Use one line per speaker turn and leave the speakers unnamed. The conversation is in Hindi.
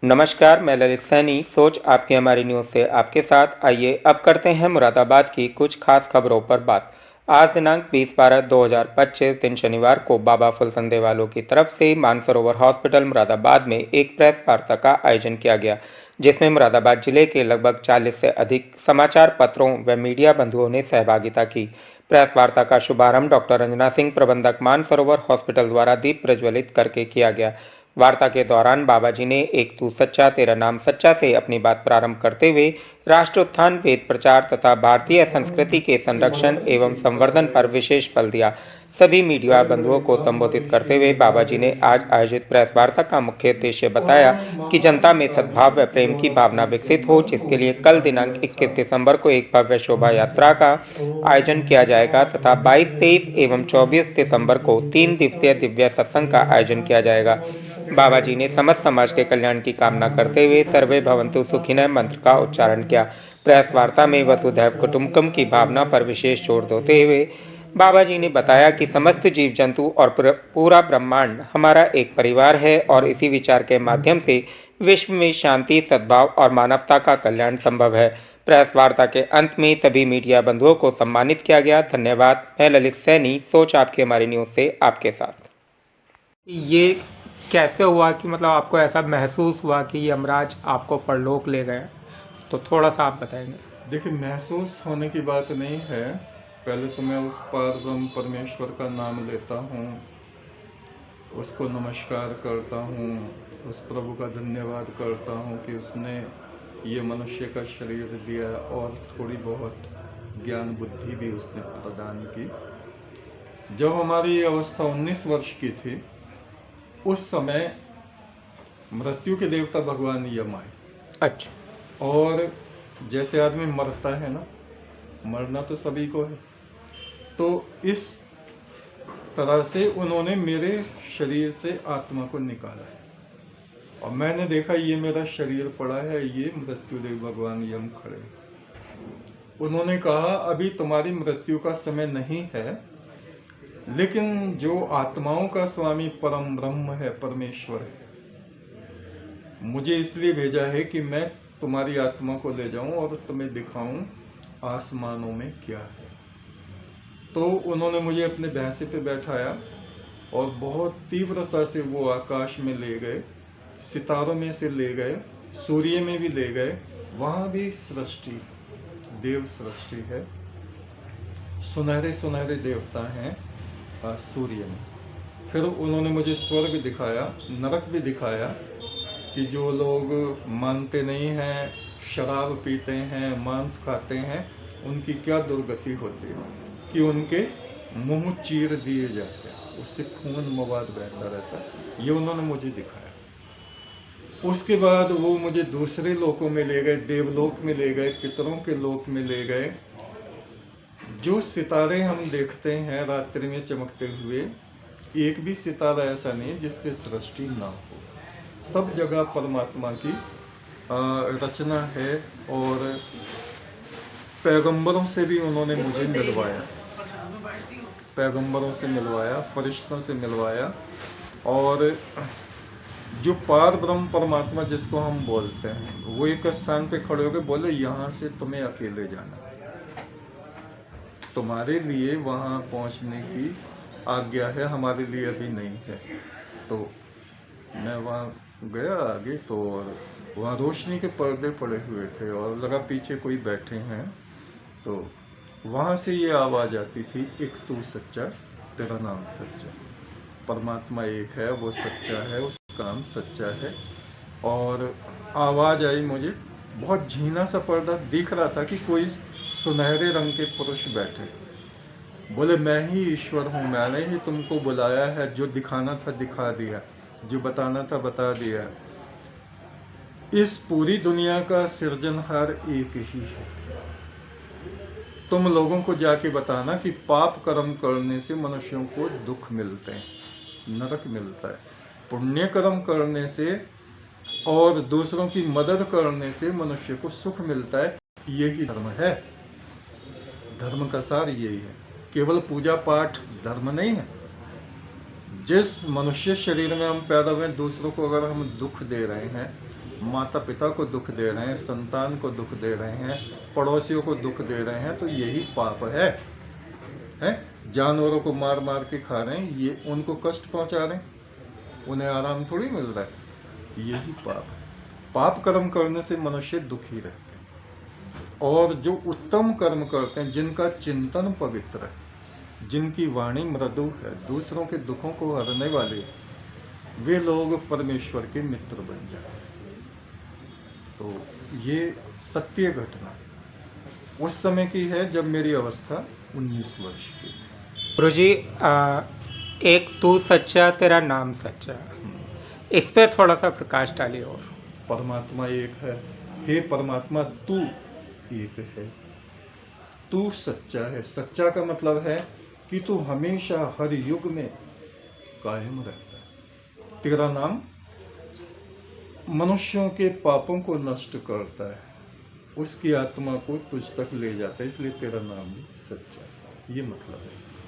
नमस्कार, मैं ललित सैनी। सोच आपकी हमारी न्यूज़ से आपके साथ। आइए अब करते हैं मुरादाबाद की कुछ खास खबरों पर बात। आज दिनांक 20/12/2025 दिन शनिवार को बाबा फुलसंदे वालों की तरफ से मानसरोवर हॉस्पिटल मुरादाबाद में एक प्रेस वार्ता का आयोजन किया गया, जिसमें मुरादाबाद जिले के लगभग 40 से अधिक समाचार पत्रों व मीडिया बंधुओं ने सहभागिता की। प्रेस वार्ता का शुभारंभ डॉक्टर रंजना सिंह, प्रबंधक मानसरोवर हॉस्पिटल द्वारा दीप प्रज्वलित करके किया गया। वार्ता के दौरान बाबा जी ने एक तू सच्चा तेरा नाम सच्चा से अपनी बात प्रारंभ करते हुए राष्ट्र उत्थान, वेद प्रचार तथा भारतीय संस्कृति के संरक्षण एवं संवर्धन पर विशेष बल दिया। सभी मीडिया बंधुओं को संबोधित करते हुए बाबा जी ने आज आयोजित प्रेस वार्ता का मुख्य उद्देश्य बताया कि जनता में सद्भाव व प्रेम की भावना विकसित हो, जिसके लिए कल दिनांक 21 दिसंबर को एक भव्य शोभा यात्रा का आयोजन किया जाएगा तथा 22, 23 एवं 24 दिसंबर को 3 दिवसीय दिव्य सत्संग का आयोजन किया जाएगा। बाबा जी ने समस्त समाज के कल्याण की कामना करते हुए सर्वे भवन्तु सुखिनः मंत्र का उच्चारण किया। प्रेस वार्ता में वसुधैव कुटुंबकम की भावना पर विशेष जोर देते हुए बाबा जी ने बताया कि समस्त जीव जंतु और पूरा ब्रह्मांड हमारा एक परिवार है और इसी विचार के माध्यम से विश्व में शांति, सद्भाव और मानवता का कल्याण संभव है। प्रेस वार्ता के अंत में सभी मीडिया बंधुओं को सम्मानित किया गया। धन्यवाद। मैं ललित सैनी, सोच आपकी हमारी न्यूज़ से आपके साथ। ये कैसे हुआ कि मतलब आपको ऐसा महसूस हुआ कि यमराज आपको परलोक ले गए? तो थोड़ा सा आप बताएंगे।
देखिए, महसूस होने की बात नहीं है। पहले तो मैं उस परम परमेश्वर का नाम लेता हूँ, उसको नमस्कार करता हूँ, उस प्रभु का धन्यवाद करता हूँ कि उसने ये मनुष्य का शरीर दिया और थोड़ी बहुत ज्ञान बुद्धि भी उसने प्रदान की। जब हमारी अवस्था 19 वर्ष की थी, उस समय मृत्यु के देवता भगवान यम आए।
अच्छा।
और जैसे आदमी मरता है ना, मरना तो सभी को है, तो इस तरह से उन्होंने मेरे शरीर से आत्मा को निकाला है और मैंने देखा ये मेरा शरीर पड़ा है, ये मृत्युदेव भगवान यम खड़े। उन्होंने कहा अभी तुम्हारी मृत्यु का समय नहीं है, लेकिन जो आत्माओं का स्वामी परम ब्रह्म है, परमेश्वर है, मुझे इसलिए भेजा है कि मैं तुम्हारी आत्मा को ले जाऊं और तुम्हें दिखाऊं आसमानों में क्या है। तो उन्होंने मुझे अपने भैंसे पे बैठाया और बहुत तीव्रता से वो आकाश में ले गए, सितारों में से ले गए, सूर्य में भी ले गए। वहाँ भी सृष्टि, देव सृष्टि है, सुनहरे सुनहरे देवता हैं सूर्य में। फिर उन्होंने मुझे स्वर्ग दिखाया, नरक भी दिखाया कि जो लोग मानते नहीं हैं, शराब पीते हैं, मांस खाते हैं, उनकी क्या दुर्गति होती है कि उनके मुंह चीर दिए जाते हैं, उससे खून मवाद बहता रहता है। ये उन्होंने मुझे दिखाया। उसके बाद वो मुझे दूसरे लोकों में ले गए, देवलोक में ले गए, पितरों के लोक में ले गए। जो सितारे हम देखते हैं रात्रि में चमकते हुए, एक भी सितारा ऐसा नहीं जिस पे सृष्टि ना हो। सब जगह परमात्मा की रचना है। और पैगंबरों से भी उन्होंने मुझे मिलवाया, पैगंबरों से मिलवाया, फरिश्तों से मिलवाया। और जो पार ब्रह्म परमात्मा जिसको हम बोलते हैं, वो एक स्थान पे खड़े होकर बोले यहाँ से तुम्हें अकेले जाना, तुम्हारे लिए वहाँ पहुँचने की आज्ञा है, हमारे लिए अभी नहीं है। तो मैं वहाँ गया आगे, तो वहाँ रोशनी के पर्दे पड़े हुए थे और लगा पीछे कोई बैठे हैं। तो वहाँ से ये आवाज़ आती थी, एक तू सच्चा तेरा नाम सच्चा, परमात्मा एक है, वो सच्चा है, उसका नाम सच्चा है। और आवाज़ आई, मुझे बहुत झीना सा पर्दा दिख रहा था कि कोई सुनहरे रंग के पुरुष बैठे। बोले मैं ही ईश्वर हूँ, मैंने ही तुमको बुलाया है, जो दिखाना था दिखा दिया, जो बताना था बता दिया। इस पूरी दुनिया का सृजनहार एक ही है। तुम लोगों को जाके बताना कि पाप कर्म करने से मनुष्यों को दुख मिलते हैं, नरक मिलता है, पुण्य कर्म करने से और दूसरों की मदद करने से मनुष्य को सुख मिलता है। यही धर्म है, धर्म का सार यही है। केवल पूजा पाठ धर्म नहीं है, जिस मनुष्य शरीर में हम पैदा हुए, दूसरों को अगर हम दुख दे रहे हैं, माता पिता को दुख दे रहे हैं, संतान को दुख दे रहे हैं, पड़ोसियों को दुख दे रहे हैं, तो यही पाप है। जानवरों को मार मार के खा रहे हैं, ये उनको कष्ट पहुंचा रहे हैं, उन्हें आराम थोड़ी मिल रहा है, यही पाप है। पाप कर्म करने से मनुष्य दुखी रहते हैं, और जो उत्तम कर्म करते हैं, जिनका चिंतन पवित्र है, जिनकी वाणी मृदु है, दूसरों के दुखों को हरने वाले, वे लोग परमेश्वर के मित्र बन जाते हैं। तो ये सत्य घटना उस समय की है जब मेरी अवस्था 19 वर्ष की थी।
गुरुजी, एक तू सच्चा तेरा नाम सच्चा, इस पे थोड़ा सा प्रकाश डालिए। और
परमात्मा एक है, हे परमात्मा तू एक है, तू सच्चा है। सच्चा का मतलब है कि तू हमेशा हर युग में कायम रहता है। तेरा नाम मनुष्यों के पापों को नष्ट करता है, उसकी आत्मा को तुझ तक ले जाता है, इसलिए तेरा नाम भी सच्चा है। ये मतलब है इसका।